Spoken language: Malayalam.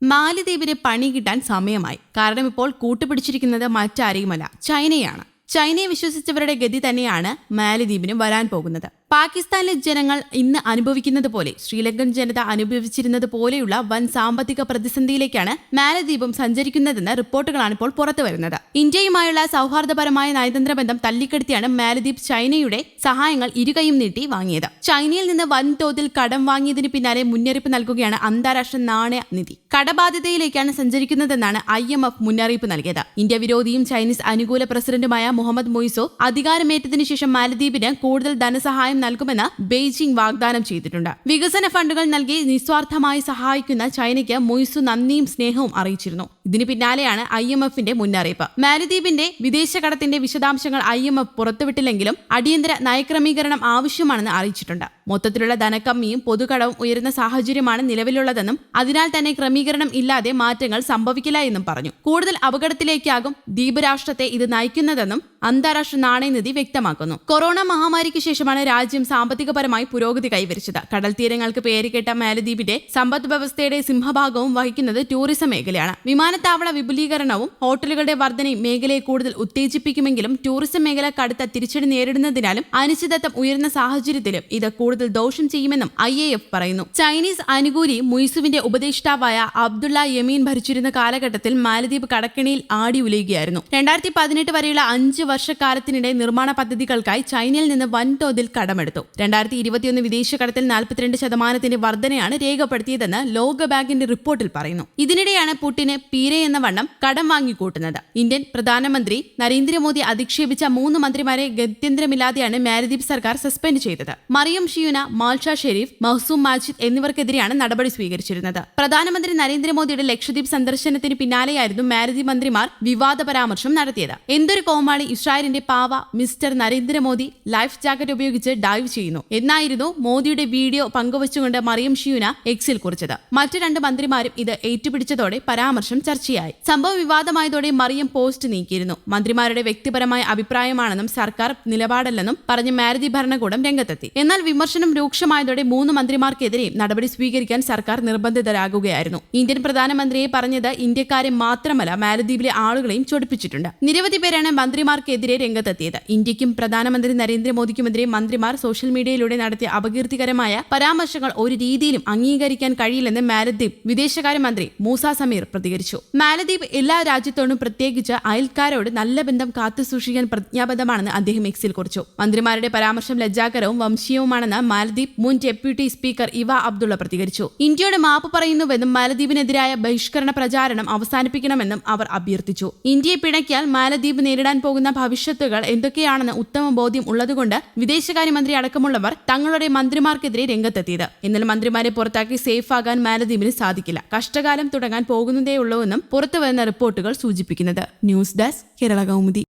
മാലിദ്വീപിന് പണി കിട്ടാൻ സമയമായി. കാരണം ഇപ്പോൾ കൂട്ടുപിടിച്ചിരിക്കുന്നത് മറ്റാരെയുമല്ല, ചൈനയാണ്. ചൈനയെ വിശ്വസിച്ചവരുടെ ഗതി തന്നെയാണ് മാലിദ്വീപിന് വരാൻ പോകുന്നത്. പാകിസ്ഥാനിലെ ജനങ്ങൾ ഇന്ന് അനുഭവിക്കുന്നത് പോലെ ശ്രീലങ്കൻ ജനത അനുഭവിച്ചിരുന്നത് പോലെയുള്ള വൻ സാമ്പത്തിക പ്രതിസന്ധിയിലേക്കാണ് മാലദ്വീപും സഞ്ചരിക്കുന്നതെന്ന് റിപ്പോർട്ടുകളാണ് ഇപ്പോൾ പുറത്തുവരുന്നത്. ഇന്ത്യയുമായുള്ള സൗഹാർദ്ദപരമായ നയതന്ത്ര ബന്ധം തല്ലിക്കെടുത്തിയാണ് മാലദ്വീപ് ചൈനയുടെ സഹായങ്ങൾ ഇരുകൈയും നീട്ടി വാങ്ങിയത്. ചൈനയിൽ നിന്ന് വൻതോതിൽ കടം വാങ്ങിയതിന് പിന്നാലെ മുന്നറിയിപ്പ് നൽകുകയാണ് അന്താരാഷ്ട്ര നാണയ നിധി. കടബാധ്യതയിലേക്കാണ് സഞ്ചരിക്കുന്നതെന്നാണ് IMF മുന്നറിയിപ്പ് നൽകിയത്. ഇന്ത്യ വിരോധിയും ചൈനീസ് അനുകൂല പ്രസിഡന്റുമായ മുഹമ്മദ് മൊയ്സോ അധികാരമേറ്റതിനു ശേഷം മാലദ്വീപിന് കൂടുതൽ ധനസഹായം നൽകുമെന്ന് ബെയ്ജിംഗ് വാഗ്ദാനം ചെയ്തിട്ടുണ്ട്. വികസന ഫണ്ടുകൾ നൽകി നിസ്വാർത്ഥമായി സഹായിക്കുന്ന ചൈനയ്ക്ക് മൊയ്സു നന്ദിയും സ്നേഹവും അറിയിച്ചിരുന്നു. ഇതിന് പിന്നാലെയാണ് IMFന്റെ മുന്നറിയിപ്പ്. മാലദ്വീപിന്റെ വിദേശ കടത്തിന്റെ വിശദാംശങ്ങൾ IMF പുറത്തുവിട്ടില്ലെങ്കിലും അടിയന്തര നയക്രമീകരണം ആവശ്യമാണെന്ന് അറിയിച്ചിട്ടുണ്ട്. മൊത്തത്തിലുള്ള ധനക്കമ്മിയും പൊതുകടവും ഉയരുന്ന സാഹചര്യമാണ് നിലവിലുള്ളതെന്നും അതിനാൽ തന്നെ ക്രമീകരണം ഇല്ലാതെ മാറ്റങ്ങൾ സംഭവിക്കില്ല എന്നും പറഞ്ഞു. കൂടുതൽ അപകടത്തിലേക്കാകും ദ്വീപ് രാഷ്ട്രത്തെ ഇത് നയിക്കുന്നതെന്നും അന്താരാഷ്ട്ര നാണയനിധി വ്യക്തമാക്കുന്നു. കൊറോണ മഹാമാരിക്ക് ശേഷമാണ് രാജ്യം സാമ്പത്തികപരമായി പുരോഗതി കൈവരിച്ചത്. കടൽ തീരങ്ങൾക്ക് പേരുകേട്ട മാലദ്വീപിന്റെ സമ്പദ് വ്യവസ്ഥയുടെ സിംഹഭാഗവും വഹിക്കുന്നത് ടൂറിസം മേഖലയാണ്. വിമാനത്താവള വിപുലീകരണവും ഹോട്ടലുകളുടെ വർധനയും മേഖലയെ കൂടുതൽ ഉത്തേജിപ്പിക്കുമെങ്കിലും ടൂറിസം മേഖല കടുത്ത തിരിച്ചടി നേരിടുന്നതിനാലും അനിശ്ചിതത്വം ഉയർന്ന സാഹചര്യത്തിലും ഇത് കൂടുതൽ ദോഷം ചെയ്യുമെന്നും IAF പറയുന്നു. ചൈനീസ് അനുകൂലി മുയ്സുവിന്റെ ഉപദേഷ്ടാവായ അബ്ദുള്ള യമീൻ ഭരിച്ചിരുന്ന കാലഘട്ടത്തിൽ മാലദ്വീപ് കടക്കെണിയിൽ ആടി ഉലയുകയായിരുന്നു. 2018 വരെയുള്ള 5 വർഷക്കാലത്തിനിടെ നിർമ്മാണ പദ്ധതികൾക്കായി ചൈനയിൽ നിന്ന് വൻതോതിൽ കടമെടുത്തു. 2021 വിദേശ കടത്തിൽ 42% വർധനയാണ് രേഖപ്പെടുത്തിയതെന്ന് ലോകബാങ്കിന്റെ റിപ്പോർട്ടിൽ പറയുന്നു. ഇതിനിടെയാണ് പുടിന് പീരെ എന്ന വണ്ണം കടം വാങ്ങിക്കൂട്ടുന്നത്. ഇന്ത്യൻ പ്രധാനമന്ത്രി നരേന്ദ്രമോദി അധിക്ഷേപിച്ച 3 മന്ത്രിമാരെ ഗത്യന്തരമില്ലാതെയാണ് മാലദ്വീപ് സർക്കാർ സസ്പെൻഡ് ചെയ്തത്. മറിയം ഷിയുന, മാൽഷ ഷെരീഫ്, മഹ്സൂം മാജിദ് എന്നിവർക്കെതിരെയാണ് നടപടി സ്വീകരിച്ചിരുന്നത്. പ്രധാനമന്ത്രി നരേന്ദ്രമോദിയുടെ ലക്ഷദ്വീപ് സന്ദർശനത്തിന് പിന്നാലെയായിരുന്നു മാലദ്വീപ് മന്ത്രിമാർ വിവാദ പരാമർശം നടത്തിയത്. എന്തൊരു കോമാളി, ഇസ്രായേലിന്റെ പാവ മിസ്റ്റർ നരേന്ദ്രമോദി ലൈഫ് ജാക്കറ്റ് ഉപയോഗിച്ച് ഡൈവ് ചെയ്യുന്നു എന്നായിരുന്നു മോദിയുടെ വീഡിയോ പങ്കുവച്ചുകൊണ്ട് മറിയം ഷിയുന എക്സിൽ കുറിച്ചത്. മറ്റ് 2 മന്ത്രിമാരും ഇത് ഏറ്റുപിടിച്ചതോടെ പരാമർശം ചർച്ചയായി. സംഭവം വിവാദമായതോടെ മറിയം പോസ്റ്റ് നീക്കിയിരുന്നു. മന്ത്രിമാരുടെ വ്യക്തിപരമായ അഭിപ്രായമാണെന്നും സർക്കാർ നിലപാടല്ലെന്നും പറഞ്ഞ് മാലദ്വീപ് ഭരണകൂടം രംഗത്തെത്തി. എന്നാൽ വിമർശനം രൂക്ഷമായതോടെ 3 മന്ത്രിമാർക്കെതിരെയും നടപടി സ്വീകരിക്കാൻ സർക്കാർ നിർബന്ധിതരാകുകയായിരുന്നു. ഇന്ത്യൻ പ്രധാനമന്ത്രിയെ പറഞ്ഞത് ഇന്ത്യക്കാരെ മാത്രമല്ല മാലദ്വീപിലെ ആളുകളെയും ചൊടിപ്പിച്ചിട്ടുണ്ട്. നിരവധി പേരാണ് മന്ത്രിമാർക്കെതിരെ രംഗത്തെത്തിയത്. ഇന്ത്യക്കും പ്രധാനമന്ത്രി നരേന്ദ്രമോദിക്കുമെതിരെ മന്ത്രിമാർ സോഷ്യൽ മീഡിയയിലൂടെ നടത്തിയ അപകീർത്തികരമായ പരാമർശങ്ങൾ ഒരു രീതിയിലും അംഗീകരിക്കാൻ കഴിയില്ലെന്ന് മാലദ്വീപ് വിദേശകാര്യമന്ത്രി മൂസ സമീർ പ്രതികരിച്ചു. മാലദ്വീപ് എല്ലാ രാജ്യത്തോടും പ്രത്യേകിച്ച് അയൽക്കാരോട് നല്ല ബന്ധം കാത്തുസൂക്ഷിക്കാൻ പ്രതിജ്ഞാബദ്ധമാണെന്ന് അദ്ദേഹം എക്സിൽ കുറിച്ചു. മന്ത്രിമാരുടെ പരാമർശം ലജ്ജാകരവും വംശീയവുമാണെന്ന് മാലദ്വീപ് മുൻ ഡെപ്യൂട്ടി സ്പീക്കർ ഇവ അബ്ദുള്ള പ്രതികരിച്ചു. ഇന്ത്യയോട് മാപ്പ് പറയുന്നുവെന്നും മാലദ്വീപിനെതിരായ ബഹിഷ്കരണ പ്രചാരണം അവസാനിപ്പിക്കണമെന്നും അവർ അഭ്യർത്ഥിച്ചു. ഇന്ത്യയെ പിണക്കിയാൽ മാലദ്വീപ് നേരിടാൻ പോകുന്ന ഭവിഷ്യത്തുകൾ എന്തൊക്കെയാണെന്ന് ഉത്തമ ബോധ്യം ഉള്ളതുകൊണ്ട് വിദേശകാര്യമന്ത്രി അടക്കമുള്ളവർ തങ്ങളുടെ മന്ത്രിമാർക്കെതിരെ രംഗത്തെത്തിയത്. എന്നാൽ മന്ത്രിമാരെ പുറത്താക്കി സേഫ് ആകാൻ മാലദ്വീപിന് സാധിക്കില്ല. കഷ്ടകാലം തുടങ്ങാൻ പോകുന്നതേയുള്ളൂവെന്നും പുറത്തുവരുന്ന റിപ്പോർട്ടുകൾ സൂചിപ്പിക്കുന്നത്. News desk Kerala Kaumudi.